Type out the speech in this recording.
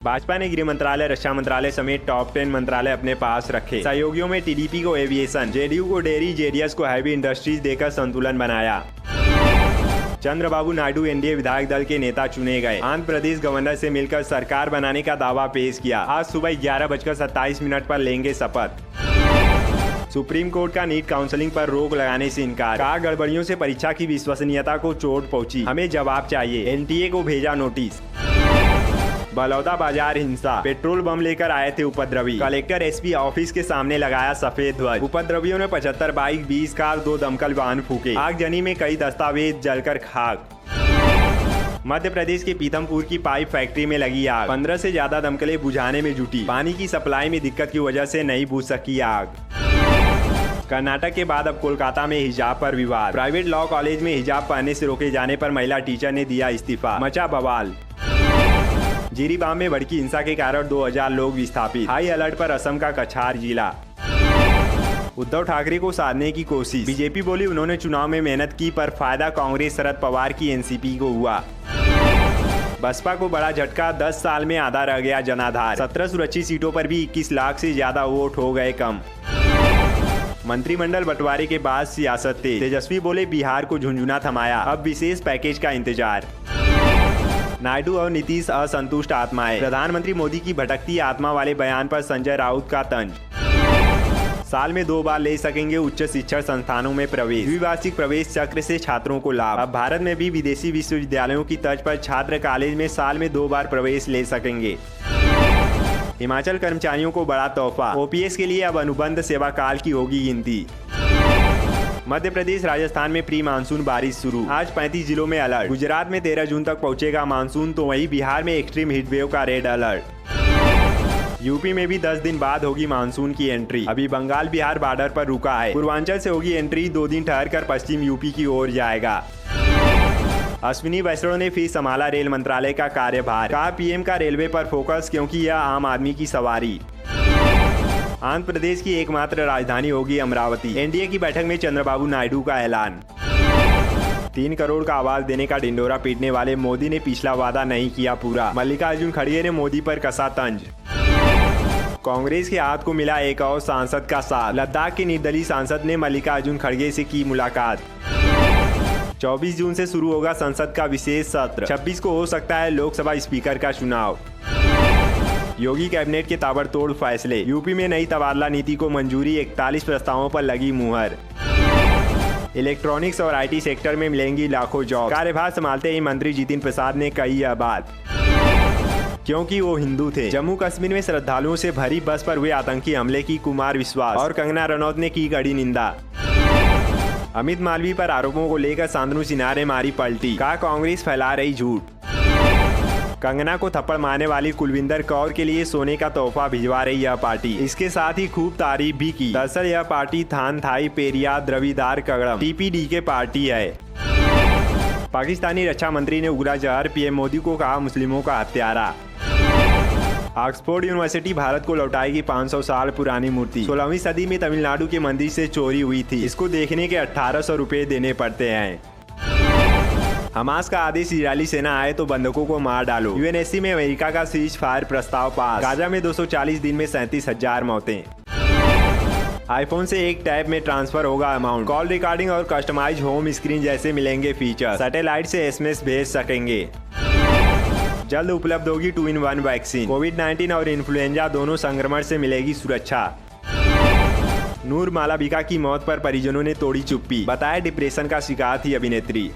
भाजपा ने गृह मंत्रालय, रक्षा मंत्रालय समेत टॉप 10 मंत्रालय अपने पास रखे। सहयोगियों में टीडीपी को एविएशन, जेडीयू को डेयरी, जेडीएस को हैवी इंडस्ट्रीज देकर संतुलन बनाया। चंद्रबाबू नायडू एनडीए विधायक दल के नेता चुने गए। आंध्र प्रदेश गवर्नर से मिलकर सरकार बनाने का दावा पेश किया। आज सुबह 11:27 पर लेंगे शपथ। सुप्रीम कोर्ट का नीट काउंसलिंग पर रोक लगाने से इनकार। कहा गड़बड़ियों से परीक्षा की विश्वसनीयता को चोट पहुंची, हमें जवाब चाहिए। एनटीए को भेजा नोटिस। बलौदा बाजार हिंसा, पेट्रोल बम लेकर आए थे उपद्रवी। कलेक्टर एसपी ऑफिस के सामने लगाया सफेद ध्वज। उपद्रवियों ने 75 बाइक, 20 कार, 2 दमकल वाहन फूके। आगजनी में कई दस्तावेज जलकर खाक। मध्य प्रदेश के पीथमपुर की पाइप फैक्ट्री में लगी आग। 15 से ज्यादा दमकलें बुझाने में जुटी। पानी की सप्लाई में दिक्कत की वजह से नहीं बुझ सकी आग। कर्नाटक के बाद अब कोलकाता में हिजाब पर विवाद। प्राइवेट लॉ कॉलेज में हिजाब पहनने से रोके जाने पर महिला टीचर ने दिया इस्तीफा। मचा बवाल। जिरीबाम में भड़की हिंसा के कारण 2000 लोग विस्थापित। हाई अलर्ट पर असम का कछार जिला। उद्धव ठाकरे को साधने की कोशिश। बीजेपी बोली उन्होंने चुनाव में मेहनत की, पर फायदा कांग्रेस शरद पवार की एनसीपी को हुआ। बसपा को बड़ा झटका, 10 साल में आधा रह गया जनाधार। 17 सुरक्षित सीटों पर भी 21 लाख से ज्यादा वोट हो गए कम। मंत्रिमंडल बंटवारे के बाद सियासत तेज। तेजस्वी बोले बिहार को झुंझुना थमाया, अब विशेष पैकेज का इंतजार। नायडू और नीतीश असंतुष्ट आत्माएं। प्रधानमंत्री मोदी की भटकती आत्मा वाले बयान पर संजय राउत का तंज। साल में 2 बार ले सकेंगे उच्च शिक्षण संस्थानों में प्रवेश। द्विवार्षिक प्रवेश चक्र से छात्रों को लाभ। अब भारत में भी विदेशी विश्वविद्यालयों की तर्ज पर छात्र कॉलेज में साल में 2 बार प्रवेश ले सकेंगे। हिमाचल कर्मचारियों को बड़ा तोहफा। ओपीएस के लिए अब अनुबंध सेवा काल की होगी गिनती। मध्य प्रदेश, राजस्थान में प्री मानसून बारिश शुरू। आज 35 जिलों में अलर्ट। गुजरात में 13 जून तक पहुंचेगा मानसून, तो वहीं बिहार में एक्सट्रीम हीट वेव का रेड अलर्ट। यूपी में भी 10 दिन बाद होगी मानसून की एंट्री। अभी बंगाल बिहार बॉर्डर पर रुका है। पूर्वांचल से होगी एंट्री, 2 दिन ठहरकर पश्चिम यूपी की ओर जाएगा। अश्विनी वैष्णव ने फिर संभाला रेल मंत्रालय का कार्यभार। कहा पीएम का रेलवे पर फोकस, क्योंकि यह आम आदमी की सवारी। आंध्र प्रदेश की एकमात्र राजधानी होगी अमरावती। एनडीए की बैठक में चंद्रबाबू नायडू का ऐलान। 3 करोड़ का आवाज देने का ढिंडोरा पीटने वाले मोदी ने पिछला वादा नहीं किया पूरा। मल्लिकार्जुन खड़गे ने मोदी पर कसा तंज। कांग्रेस के हाथ को मिला एक और सांसद का साथ। लद्दाख के निर्दलीय सांसद ने मल्लिकार्जुन खड़गे से की मुलाकात। 24 जून से शुरू होगा संसद का विशेष सत्र। 26 को हो सकता है लोकसभा स्पीकर का चुनाव। योगी कैबिनेट के ताबड़तोड़ फैसले। यूपी में नई तबादला नीति को मंजूरी, 41 प्रस्तावों पर लगी मुहर। इलेक्ट्रॉनिक्स और आईटी सेक्टर में मिलेंगी लाखों जॉब। कार्यभार संभालते ही मंत्री जितिन प्रसाद ने कही यह बात, क्योंकि वो हिंदू थे। जम्मू कश्मीर में श्रद्धालुओं से भरी बस पर हुए आतंकी हमले की कुमार विश्वास और कंगना रनौत ने की कड़ी निंदा। अमित मालवीय पर आरोपों को लेकर शांतनु सिन्हा ने मारी पलटी। कहा कांग्रेस फैला रही झूठ। कंगना को थप्पड़ मारने वाली कुलविंदर कौर के लिए सोने का तोहफा भिजवा रही यह पार्टी। इसके साथ ही खूब तारीफ भी की। दरअसल यह पार्टी थान थाई पेरिया द्रविदार कगड़म टीपीडीके पार्टी है। पाकिस्तानी रक्षा मंत्री ने उगरा जहर, पीएम मोदी को कहा मुस्लिमों का हत्यारा। ऑक्सफोर्ड यूनिवर्सिटी भारत को लौटाएगी 500 साल पुरानी मूर्ति। 16वीं सदी में तमिलनाडु के मंदिर से चोरी हुई थी। इसको देखने के 1800 रुपए देने पड़ते हैं। हमास का आदेश, इजरायली सेना आए तो बंधकों को मार डालो। यूएनएससी में अमेरिका का सीज फायर प्रस्ताव पास। गाजा में 240 दिन में 37,000 मौतें। आईफोन से एक टैब में ट्रांसफर होगा अमाउंट। कॉल रिकॉर्डिंग और कस्टमाइज होम स्क्रीन जैसे मिलेंगे फीचर। सैटेलाइट से एसएमएस भेज सकेंगे। जल्द उपलब्ध होगी 2-in-1 वैक्सीन। कोविड-19 और इन्फ्लुएंजा दोनों संक्रमण से मिलेगी सुरक्षा। नूर मालाविका की मौत पर परिजनों ने तोड़ी चुप्पी। बताया डिप्रेशन का शिकार थी अभिनेत्री।